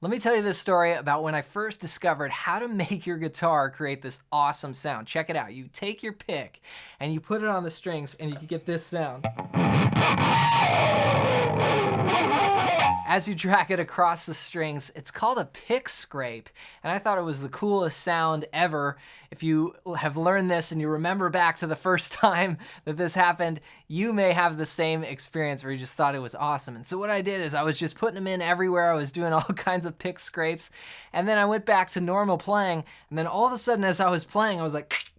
Let me tell you this story about when I first discovered how to make your guitar create this awesome sound. Check it out. You take your pick and you put it on the strings and you can get this sound. As you drag it across the strings, it's called a pick scrape, and I thought it was the coolest sound ever. If you have learned this and you remember back to the first time that this happened, you may have the same experience where you just thought it was awesome. And so what I did is I was just putting them in everywhere. I was doing all kinds of pick scrapes, and then I went back to normal playing, and then all of a sudden as I was playing, I was like,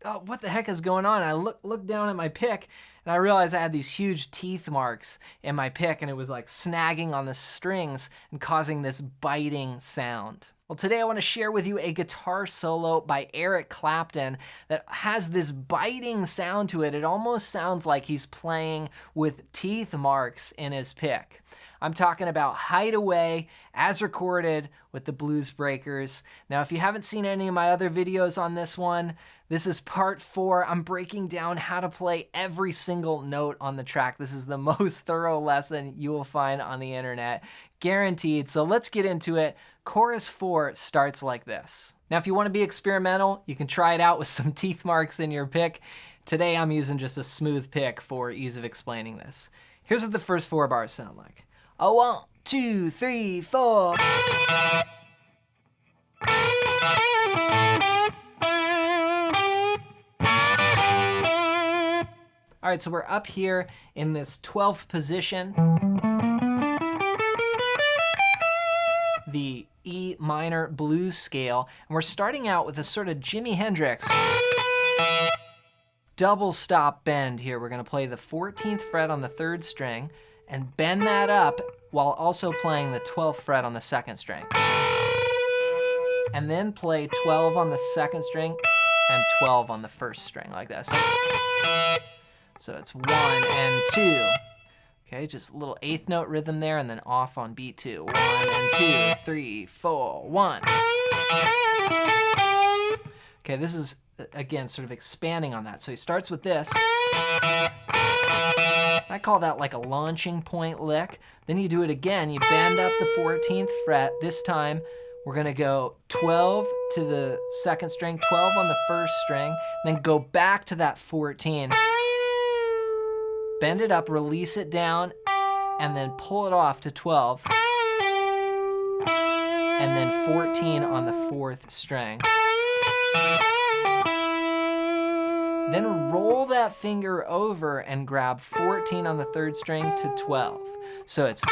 oh, what the heck is going on? And I looked down at my pick, and I realized I had these huge teeth marks in my pick, and it was like snagging on the strings and causing this biting sound. Well, today I want to share with you a guitar solo by Eric Clapton that has this biting sound to it. It almost sounds like he's playing with teeth marks in his pick. I'm talking about Hideaway as recorded with the Blues Breakers. Now, if you haven't seen any of my other videos on this one, this is part 4. I'm breaking down how to play every single note on the track. This is the most thorough lesson you will find on the internet, guaranteed. So let's get into it. Chorus 4 starts like this. Now, if you want to be experimental, you can try it out with some teeth marks in your pick. Today, I'm using just a smooth pick for ease of explaining this. Here's what the first 4 bars sound like. A 1, 2, 3, 4. All right, so we're up here in this 12th position. The E minor blues scale, and we're starting out with a sort of Jimi Hendrix double stop bend here. We're gonna play the 14th fret on the 3rd string and bend that up while also playing the 12th fret on the 2nd string. And then play 12 on the 2nd string and 12 on the 1st string like this. So it's 1 and 2. Okay, just a little 8th note rhythm there, and then off on beat 2. 1 and 2, 3, 4, 1. Okay, this is, again, sort of expanding on that. So he starts with this. I call that like a launching point lick. Then you do it again. You bend up the 14th fret. This time, we're gonna go 12 to the 2nd string, 12 on the 1st string, then go back to that 14. Bend it up, release it down, and then pull it off to 12. And then 14 on the 4th string. Then roll that finger over and grab 14 on the 3rd string to 12. So it's...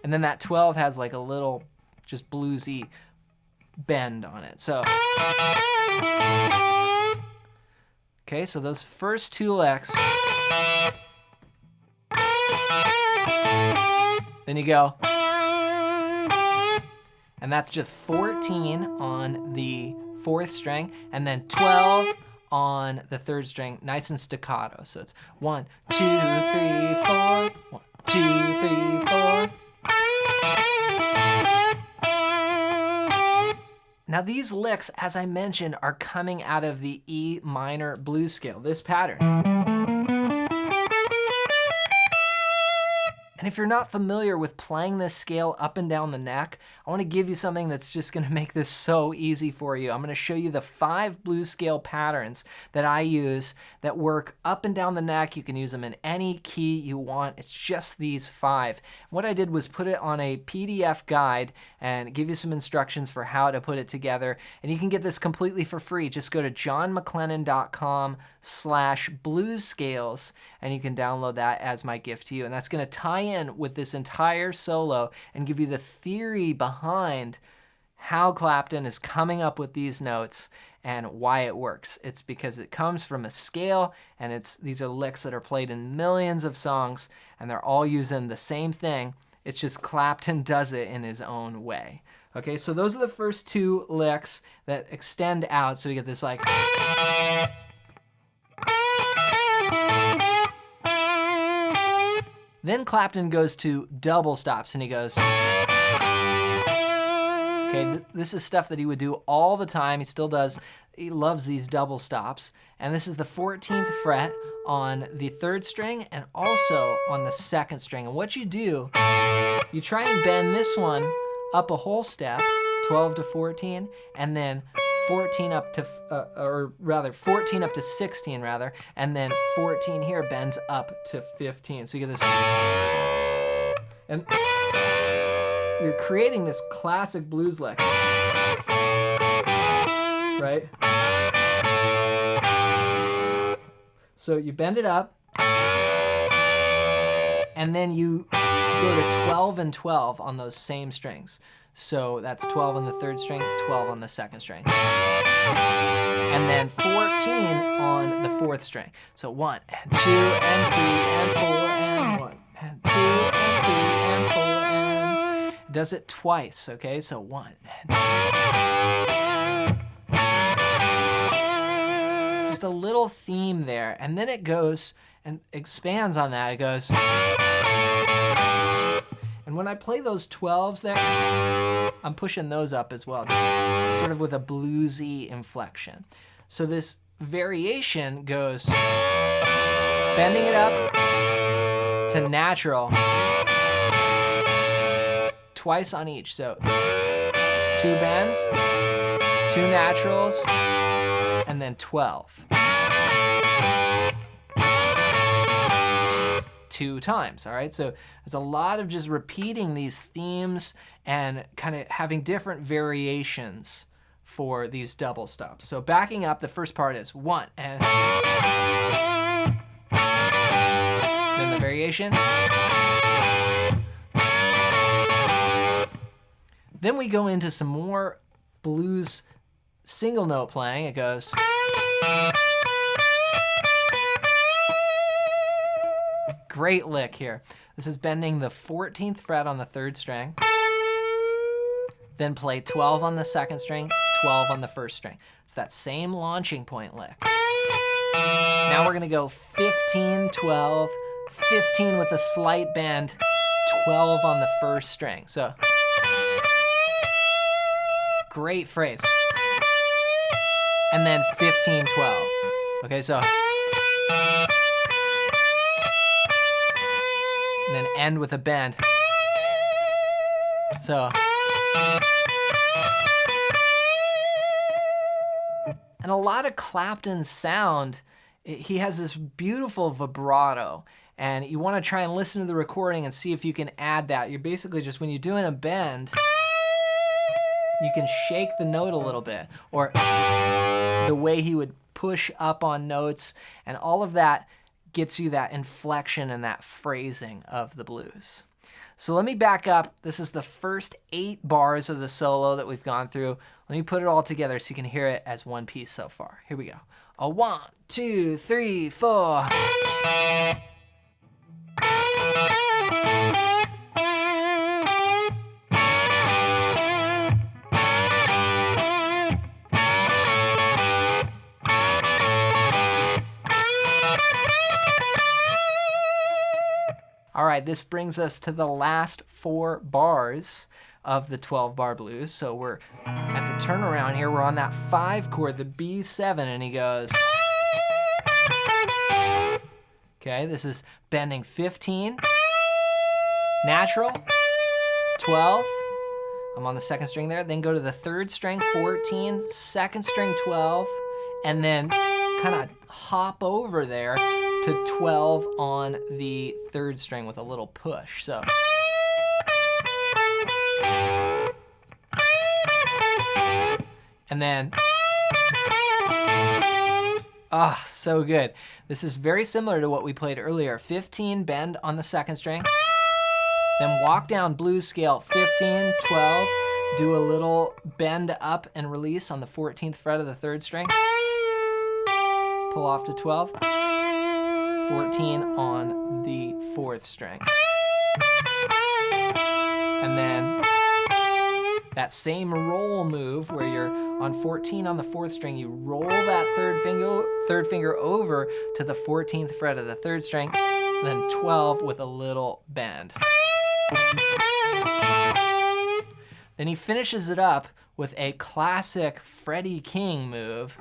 And then that 12 has like a little just bluesy bend on it. So... Okay, so those first 2 licks. Then you go. And that's just 14 on the 4th string, and then 12 on the 3rd string, nice and staccato. So it's 1, 2, 3, 4, 1, 2, 3, 4. Now these licks, as I mentioned, are coming out of the E minor blues scale, this pattern. And if you're not familiar with playing this scale up and down the neck, I want to give you something that's just going to make this so easy for you. I'm going to show you the 5 blues scale patterns that I use that work up and down the neck. You can use them in any key you want. It's just these 5. What I did was put it on a PDF guide and give you some instructions for how to put it together. And you can get this completely for free. Just go to johnmclennan.com/bluescales and you can download that as my gift to you. And that's going to tie in with this entire solo and give you the theory behind how Clapton is coming up with these notes and why it works. It's because it comes from a scale, and these are licks that are played in millions of songs, and they're all using the same thing. It's just Clapton does it in his own way. Okay, so those are the first 2 licks that extend out, so we get this like... Then Clapton goes to double stops, and he goes... Okay, this is stuff that he would do all the time. He still does. He loves these double stops. And this is the 14th fret on the 3rd string and also on the 2nd string. And what you do, you try and bend this one up a whole step, 12 to 14, and then 14 up to, 14 up to 16 rather, and then 14 here bends up to 15. So you get this, and you're creating this classic blues lick, right? So you bend it up, and then you go to 12 and 12 on those same strings. So that's 12 on the 3rd string, 12 on the 2nd string. And then 14 on the 4th string. So 1 and 2 and 3 and 4 and 1 and 2 and 3 and 4 and... It does it twice, okay? So 1 and... Just a little theme there. And then it goes and expands on that. It goes... And when I play those 12s there, I'm pushing those up as well, just sort of with a bluesy inflection. So this variation goes bending it up to natural twice on each. So 2 bends, 2 naturals, and then 12. 2 times, all right? So there's a lot of just repeating these themes and kind of having different variations for these double stops. So backing up, the first part is 1 and then the variation. Then we go into some more blues single note playing. It goes... Great lick here. This is bending the 14th fret on the 3rd string, then play 12 on the 2nd string, 12 on the 1st string. It's that same launching point lick. Now we're gonna go 15, 12, 15 with a slight bend, 12 on the 1st string. So, great phrase. And then 15, 12. Okay, so... And then end with a bend. So. And a lot of Clapton's sound, he has this beautiful vibrato. And you want to try and listen to the recording and see if you can add that. You're basically just, when you're doing a bend, you can shake the note a little bit. Or the way he would push up on notes, and all of that gets you that inflection and that phrasing of the blues. So let me back up. This is the first 8 bars of the solo that we've gone through. Let me put it all together so you can hear it as one piece so far. Here we go. A 1, 2, 3, 4. All right, this brings us to the last 4 bars of the 12-bar blues. So we're at the turnaround here. We're on that 5 chord, the B7, and he goes. Okay, this is bending 15, natural, 12. I'm on the 2nd string there. Then go to the 3rd string, 14, 2nd string, 12, and then kind of hop over there to 12 on the 3rd string with a little push. So. And then, so good. This is very similar to what we played earlier. 15, bend on the 2nd string. Then walk down blues scale, 15, 12. Do a little bend up and release on the 14th fret of the 3rd string. Pull off to 12. 14 on the 4th string. And then that same roll move where you're on 14 on the 4th string, you roll that third finger over to the 14th fret of the 3rd string, then 12 with a little bend. Then he finishes it up with a classic Freddie King move.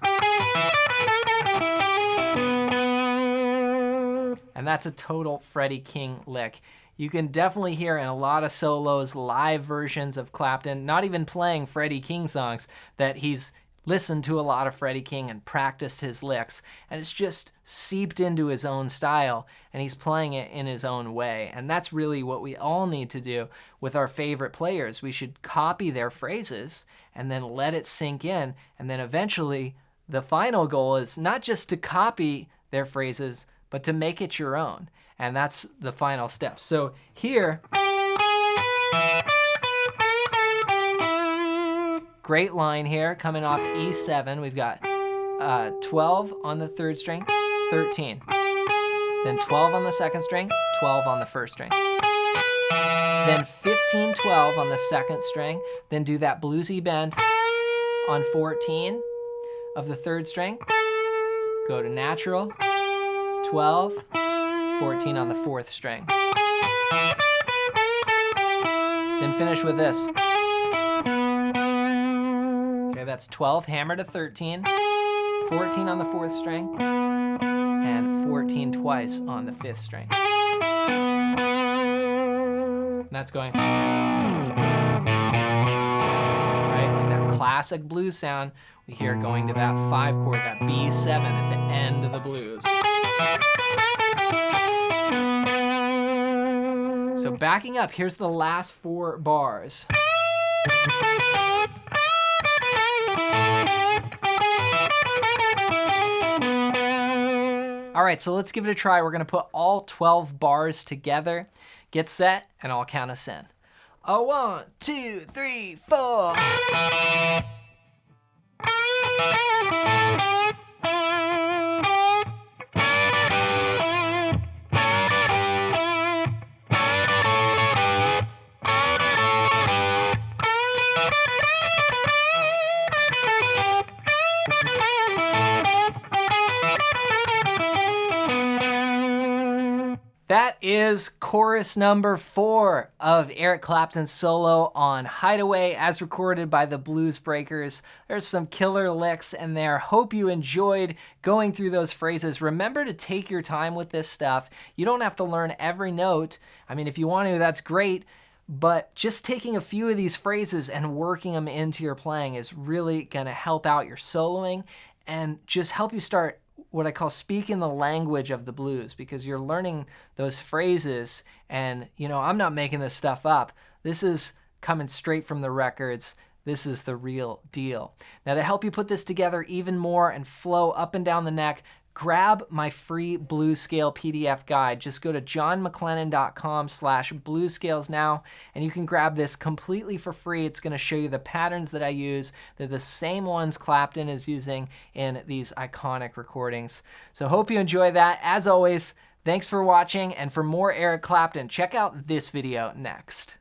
And that's a total Freddie King lick. You can definitely hear in a lot of solos, live versions of Clapton, not even playing Freddie King songs, that he's listened to a lot of Freddie King and practiced his licks, and it's just seeped into his own style, and he's playing it in his own way. And that's really what we all need to do with our favorite players. We should copy their phrases and then let it sink in, and then eventually the final goal is not just to copy their phrases, but to make it your own. And that's the final step. So here, great line here coming off E7. We've got 12 on the third string, 13. Then 12 on the second string, 12 on the first string. Then 15, 12 on the second string. Then do that bluesy bend on 14 of the third string. Go to natural, 12, 14 on the fourth string. Then finish with this. Okay, that's 12 hammer to 13, 14 on the fourth string, and 14 twice on the fifth string. And that's going right, like that classic blues sound. We hear it going to that 5 chord, that B7 at the end of the blues. So backing up, here's the last 4 bars. All right, so let's give it a try. We're gonna put all 12 bars together. Get set, and I'll count us in. 1, 2, 3, 4. That is chorus number 4 of Eric Clapton's solo on Hideaway as recorded by the Blues Breakers. There's some killer licks in there. Hope you enjoyed going through those phrases. Remember to take your time with this stuff. You don't have to learn every note. I mean, if you want to, that's great. But just taking a few of these phrases and working them into your playing is really going to help out your soloing and just help you start what I call speaking the language of the blues, because you're learning those phrases and, you know, I'm not making this stuff up. This is coming straight from the records. This is the real deal. Now, to help you put this together even more and flow up and down the neck, grab my free blues scale PDF guide. Just go to johnmclennan.com/bluescales now, and you can grab this completely for free. It's going to show you the patterns that I use. They're the same ones Clapton is using in these iconic recordings. So hope you enjoy that. As always, thanks for watching, and for more Eric Clapton, check out this video next.